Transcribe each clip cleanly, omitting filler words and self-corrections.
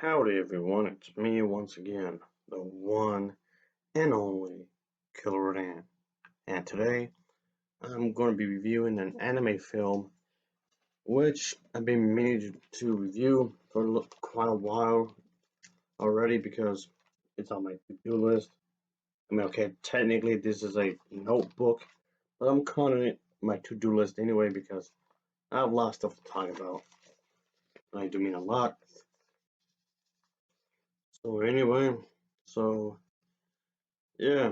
Howdy everyone, it's me once again, the one and only Killer Dan. And today I'm going to be reviewing an anime film which I've been meaning to review for quite a while already because it's on my to-do list. I mean, okay, technically this is a notebook, but I'm calling it my to-do list anyway because I have a lot of stuff to talk about. I do mean a lot. So anyway, so yeah.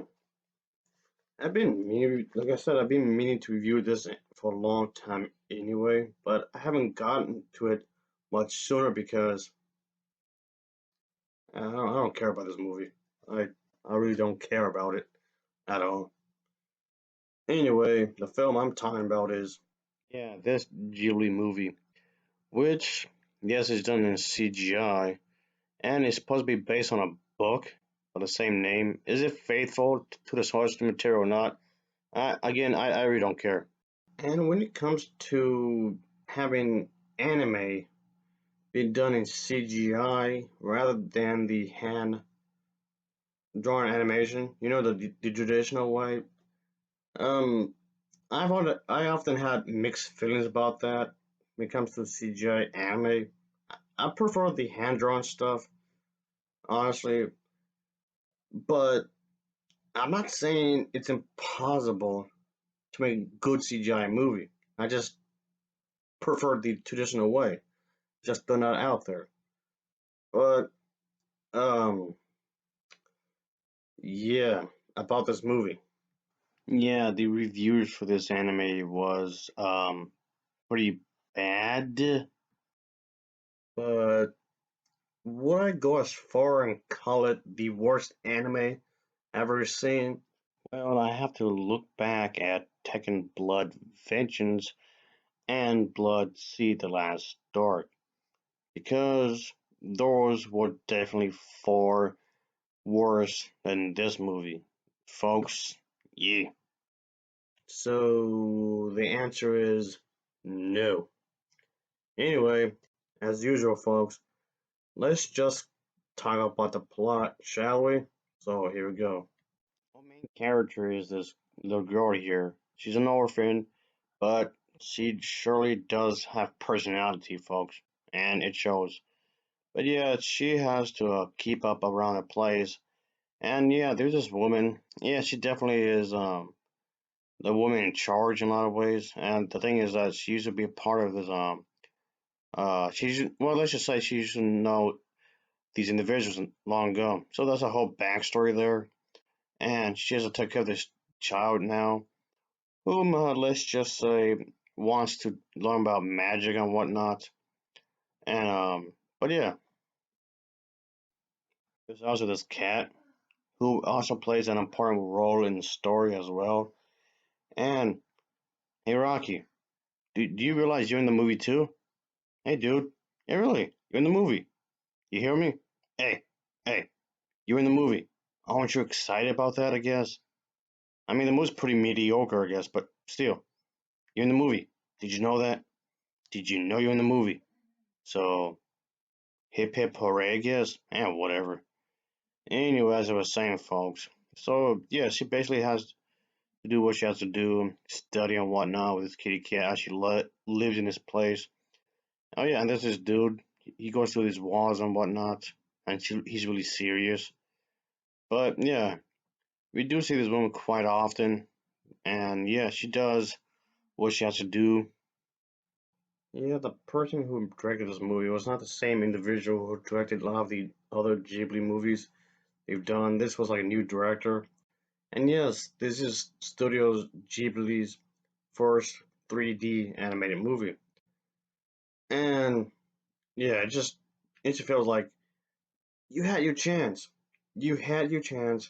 Like I said, I've been meaning to review this for a long time anyway, but I haven't gotten to it much sooner because I don't care about this movie. I really don't care about it at all. Anyway, the film I'm talking about is this Ghibli movie, which yes is done in CGI and is supposed to be based on a book of the same name. Is it faithful to the source material or not? I really don't care. And when it comes to having anime be done in CGI rather than the hand drawn animation, the traditional way, um, I often had mixed feelings about that when it comes to CGI anime. I prefer the hand drawn stuff, honestly, but I'm not saying it's impossible to make a good CGI movie. I just prefer the traditional way, just they're not out there. But um, yeah, about this movie. Yeah, the reviews for this anime was pretty bad. But would I go as far and call it the worst anime ever seen? Well, I have to look back at Tekken Blood Vengeance and Blood Sea the Last Dark because those were definitely far worse than this movie. Folks, yeah. So the answer is no. Anyway, as usual, folks, let's just talk about the plot, shall we? So here we go. Our main character is this little girl here. She's an orphan, but she surely does have personality, folks, and it shows. But yeah, she has to keep up around the place. And yeah, there's this woman. Yeah, she definitely is the woman in charge in a lot of ways. And the thing is that she used to be a part of this let's just say she used to know these individuals long ago. So that's a whole backstory there. And she has to take care of this child now, whom let's just say wants to learn about magic and whatnot. And but yeah, there's also this cat who also plays an important role in the story as well. And hey, Rocky, do you realize you're in the movie too? Hey, dude, hey, really, you're in the movie. You hear me? Hey, hey, you're in the movie. Aren't you excited about that? I guess. I mean, the movie's pretty mediocre, I guess, but still, you're in the movie. Did you know that? Did you know you're in the movie? So, hip hip hooray, I guess. And whatever. Anyway, as I was saying, folks. So, yeah, she basically has to do what she has to do, study and whatnot with this kitty cat as she lives in this place. Oh, yeah, and there's this dude. He goes through these walls and whatnot, and he's really serious. But, yeah, we do see this woman quite often, and yeah, she does what she has to do. Yeah, the person who directed this movie was not the same individual who directed a lot of the other Ghibli movies they've done. This was like a new director. And yes, this is Studio Ghibli's first 3D animated movie. And yeah, it just feels like you had your chance. You had your chance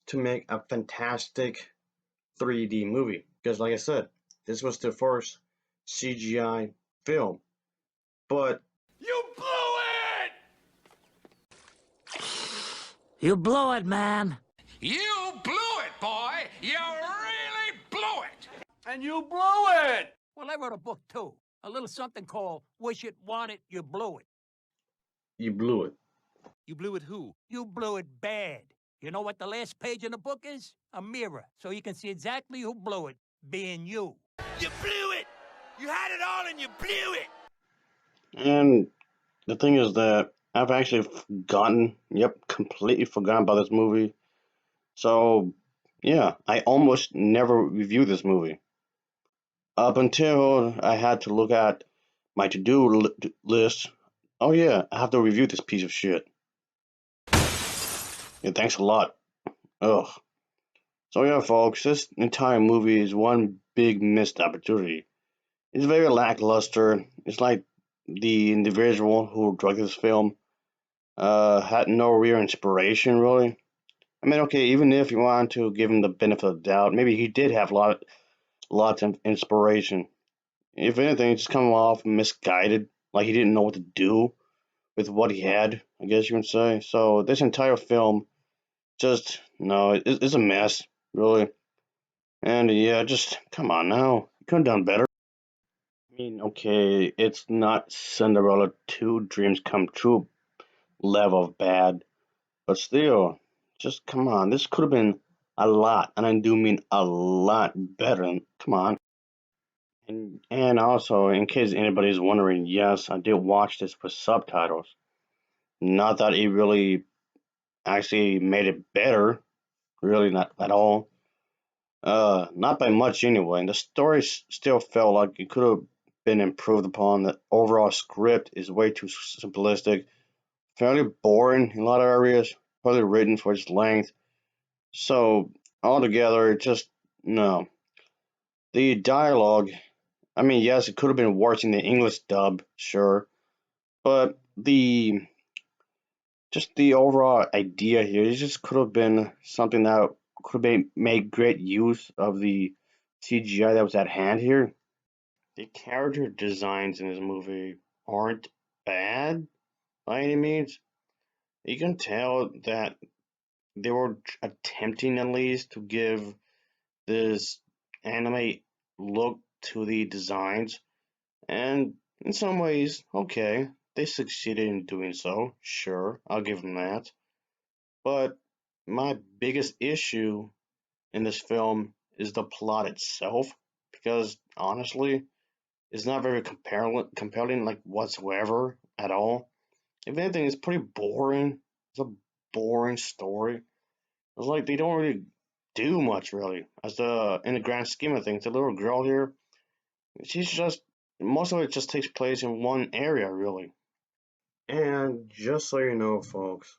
to make a fantastic 3D movie. Because like I said, this was the first CGI film. But You blew it! You blew it, man. You blew it, boy! You really blew it! And you blew it! Well, I wrote a book, too. A little something called Wish It, Want It, You Blew It. You blew it. You blew it who? You blew it bad. You know what the last page in the book is? A mirror, so you can see exactly who blew it, being you. You blew it! You had it all and you blew it! And the thing is that I've actually forgotten, yep, completely forgotten about this movie. So, yeah, I almost never review this movie. Up until I had to look at my list. Oh, yeah, I have to review this piece of shit. Yeah, thanks a lot. Ugh. So, yeah, folks, this entire movie is one big missed opportunity. It's very lackluster. It's like the individual who directed this film had no real inspiration, really. I mean, okay, even if you want to give him the benefit of the doubt, maybe he did have lots of inspiration. If anything, it's just come off misguided, like he didn't know what to do with what he had, I guess you would say. So this entire film, just no, it's a mess, really. And yeah, just come on now, you could have done better. I mean, okay, it's not Cinderella 2 Dreams Come True level of bad, but still, just come on. This could have been a lot, and I do mean a lot better. Come on. And also, in case anybody's wondering, yes, I did watch this with subtitles. Not that it really actually made it better, really not at all. Not by much anyway. And the story still felt like it could have been improved upon. The overall script is way too simplistic, fairly boring in a lot of areas, probably written for its length. So altogether, it just no. The dialogue, I mean, yes, it could have been worse in the English dub, sure, but the overall idea here, it just could have been something that could have been, made great use of the CGI that was at hand here. The character designs in this movie aren't bad by any means. You can tell that they were attempting at least to give this anime look to the designs, and in some ways, okay, they succeeded in doing so. Sure, I'll give them that. But my biggest issue in this film is the plot itself, because honestly, it's not very compelling like whatsoever at all. If anything, it's pretty boring. It's a boring story. It's like they don't really do much really. As the in the grand scheme of things, the little girl here, she's just most of it just takes place in one area really. And just so you know, folks,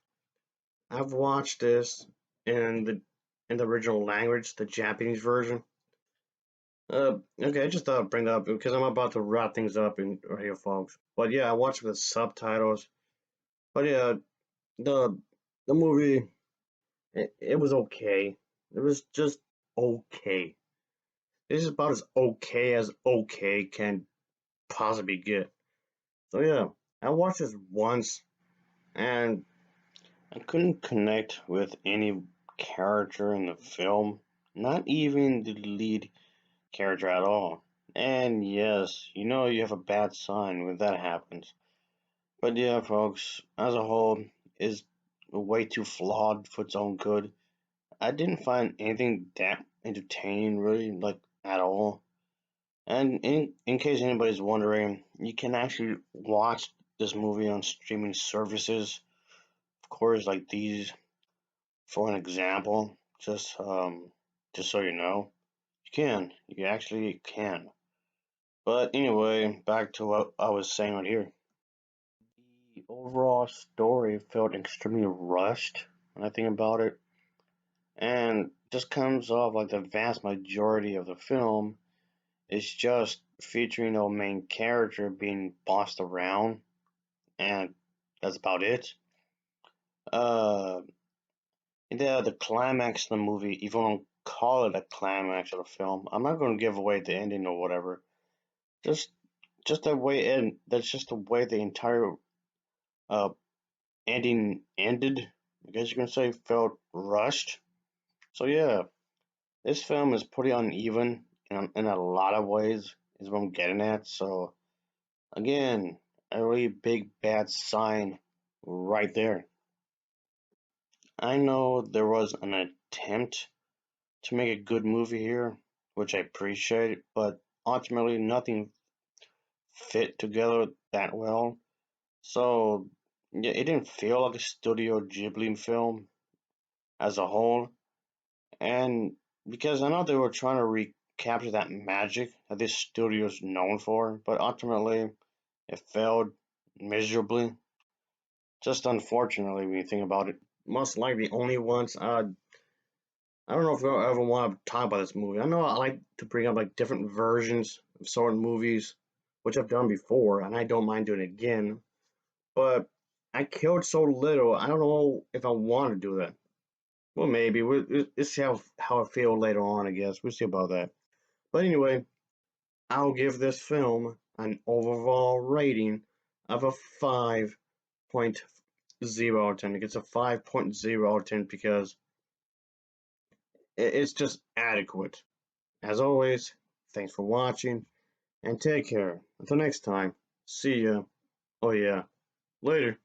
I've watched this in the original language, the Japanese version. Okay, I just thought I'd bring up because I'm about to wrap things up in right here, folks. But yeah, I watched it with subtitles. But yeah, the the movie it was okay. It was just okay. This is about as okay can possibly get. So yeah, I watched this once and I couldn't connect with any character in the film, not even the lead character at all. And yes, you know you have a bad sign when that happens. But yeah, folks, as a whole, is way too flawed for its own good. I didn't find anything that entertaining really, like at all. And in case anybody's wondering, you can actually watch this movie on streaming services, of course, like these. For an example, just so you know, you actually can. But anyway, back to what I was saying right here. The overall story felt extremely rushed when I think about it, and just comes off like the vast majority of the film is just featuring a main character being bossed around, and that's about it. Uh, the climax of the movie, if you want to call it a climax of the film, I'm not going to give away the ending or whatever. Just just the way it, that's just the way the entire uh ending ended. I guess you can say felt rushed. So yeah, this film is pretty uneven in a lot of ways. Is what I'm getting at. So again, a really big bad sign right there. I know there was an attempt to make a good movie here, which I appreciate, but ultimately nothing fit together that well. So yeah, it didn't feel like a Studio Ghibli film as a whole. And because I know they were trying to recapture that magic that this studio is known for, but ultimately it failed miserably. Just unfortunately, when you think about it, most likely the only ones. I don't know if I ever want to talk about this movie. I know I like to bring up like different versions of certain movies, which I've done before, and I don't mind doing it again. But I killed so little, I don't know if I want to do that. Well, maybe we'll see how I feel later on. I guess we'll see about that. But anyway, I'll give this film an overall rating of a 5.0 out of 10. It's a 5.0 out of 10 because it's just adequate. As always, thanks for watching and take care. Until next time, see ya. Oh yeah, later.